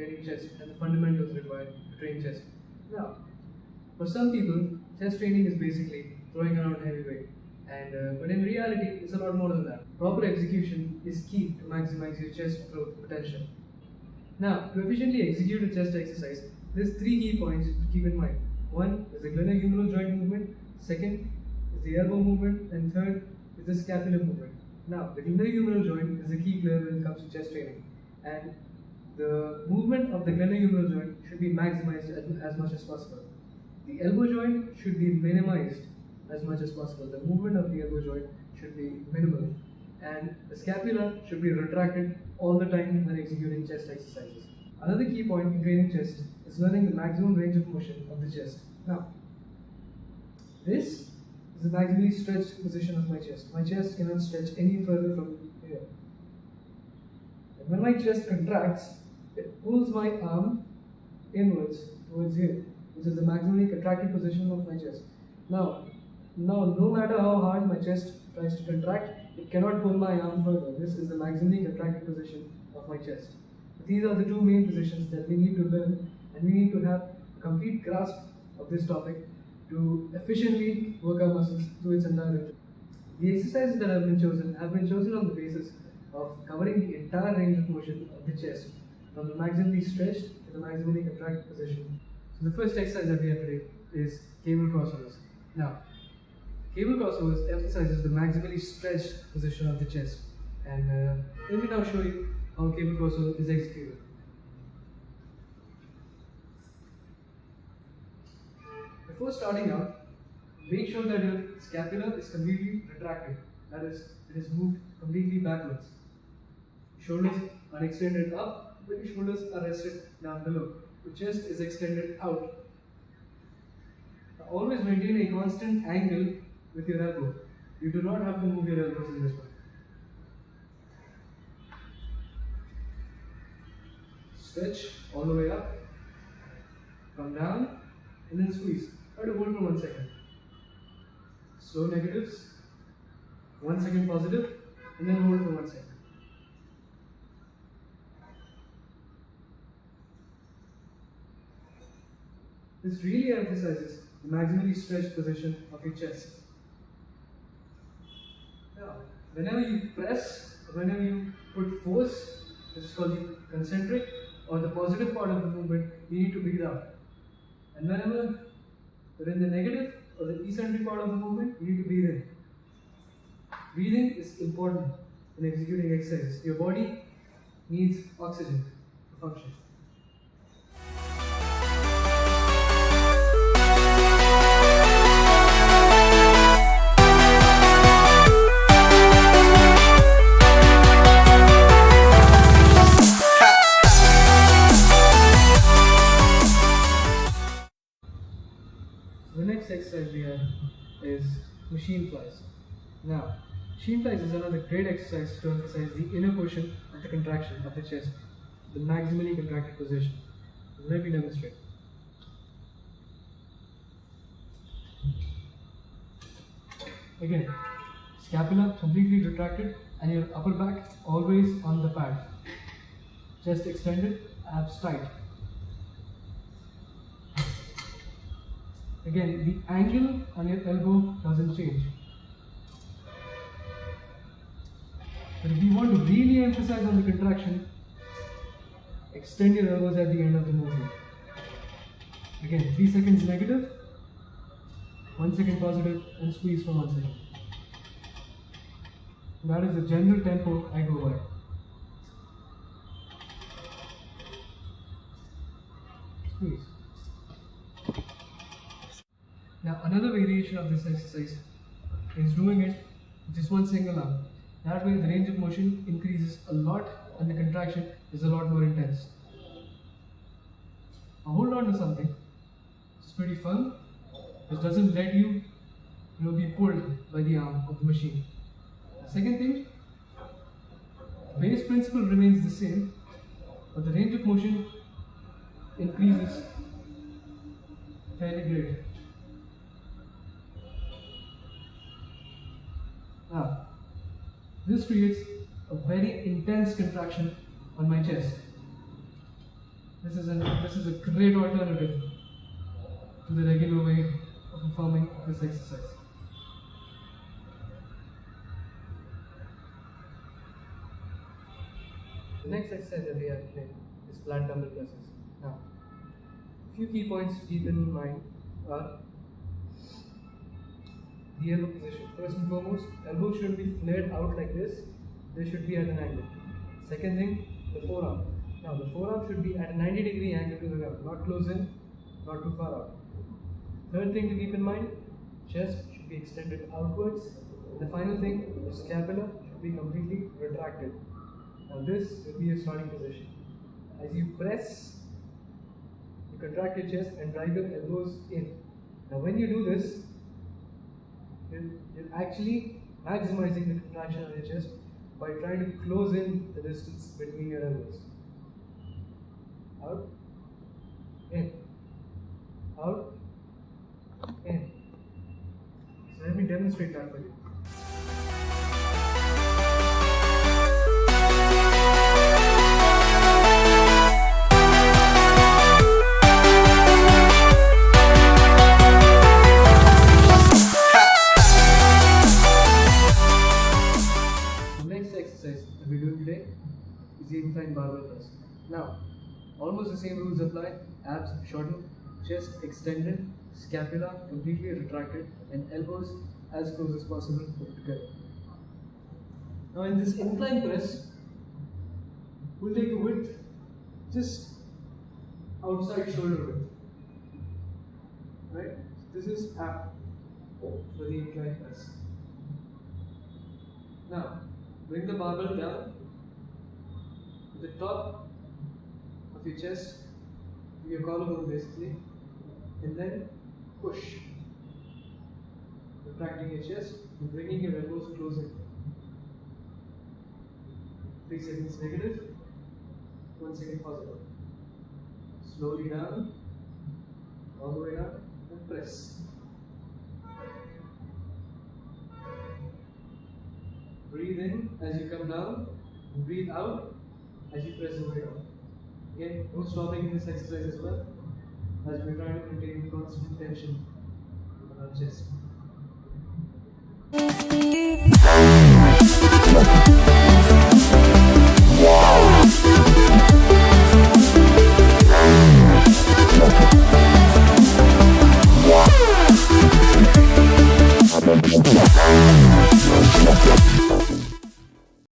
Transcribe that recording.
training chest and the fundamentals required to train chest. Now, for some people, chest training is basically throwing around heavy weight, but in reality, it's a lot more than that. Proper execution is key to maximize your chest growth potential. Now, to efficiently execute a chest exercise, there's three key points to keep in mind. One is the glenohumeral joint movement, second is the elbow movement, and third is the scapular movement. Now, the glenohumeral joint is a key player when it comes to chest training, and the movement of the glenohumeral joint should be maximized as much as possible. The elbow joint should be minimized as much as possible. The movement of the elbow joint should be minimal, and the scapula should be retracted all the time when executing chest exercises. Another key point in training chest is learning the maximum range of motion of the chest. Now, this is the maximally stretched position of my chest. My chest cannot stretch any further from here. And when my chest contracts, it pulls my arm inwards towards here, which is the maximally contracted position of my chest. Now, no matter how hard my chest tries to contract, it cannot pull my arm further. This is the maximally contracted position of my chest. These are the two main positions that we need to learn, and we need to have a complete grasp of this topic to efficiently work our muscles through its entirety. The exercises that have been chosen on the basis of covering the entire range of motion of the chest, from the maximally stretched to the maximally contracted position. So the first exercise that we have today is cable crossovers. Now, cable crossovers emphasizes the maximally stretched position of the chest, and let me now show you how cable crossover is executed. Before starting out, make sure that your scapula is completely retracted, that is, it is moved completely backwards. Shoulders are extended up, but your shoulders are rested down below. Your chest is extended out. Now, always maintain a constant angle with your elbow. You do not have to move your elbows in this one. Stretch all the way up, come down, and then squeeze. Try to hold for 1 second. Slow negatives, 1 second positive, and then hold for 1 second. This really emphasizes the maximally stretched position of your chest. Now, whenever you press, or whenever you put force, this is called the concentric or the positive part of the movement, you need to breathe out. And whenever you're in the negative or the eccentric part of the movement, you need to breathe in. Breathing is important in executing exercises. Your body needs oxygen to function. The next exercise we have is machine flies. Now, machine flies is another great exercise to emphasize the inner portion of the contraction of the chest, the maximally contracted position. Let me demonstrate. Again, scapula completely retracted and your upper back always on the pad. Chest extended, abs tight. Again, the angle on your elbow doesn't change. But if you want to really emphasize on the contraction, extend your elbows at the end of the movement. Again, 3 seconds negative, 1 second positive, and squeeze for 1 second. That is the general tempo I go by. Squeeze. Now, another variation of this exercise is doing it with just one single arm. That way, the range of motion increases a lot and the contraction is a lot more intense. Now, hold on to something. It's pretty firm. This doesn't let you be pulled by the arm of the machine. The second thing, the base principle remains the same, but the range of motion increases fairly great. Now, this creates a very intense contraction on my chest. this is a great alternative to the regular way of performing this exercise. The next exercise that we have today is flat dumbbell presses. Now, a few key points to keep in mind are the elbow position. First and foremost, elbows should be flared out like this. They should be at an angle. Second thing, the forearm. Now, the forearm should be at a 90-degree angle to the ground, not close in, not too far out. Third thing to keep in mind, chest should be extended outwards. The final thing, the scapula should be completely retracted. Now, this will be your starting position. As you press, you contract your chest and drive your elbows in. Now, when you do this, you're actually maximizing the contraction of your chest by trying to close in the distance between your elbows. Out, in, out, in. So let me demonstrate that for you. We're doing today is the incline barbell press. Now, almost the same rules apply. Abs shortened, chest extended, scapula completely retracted, and elbows as close as possible put together. Now, in this incline press, we'll take a width just outside shoulder width. Right? This is ab for the incline press. Now, bring the barbell down to the top of your chest, to your collarbone basically, and then push. Retracting your chest and bringing your elbows closer. 3 seconds negative, 1 second positive. Slowly down, all the way down, and press. Breathe in as you come down, and breathe out as you press the way down. Again, no stopping in this exercise as well, as we're trying to maintain constant tension on our chest. Wow.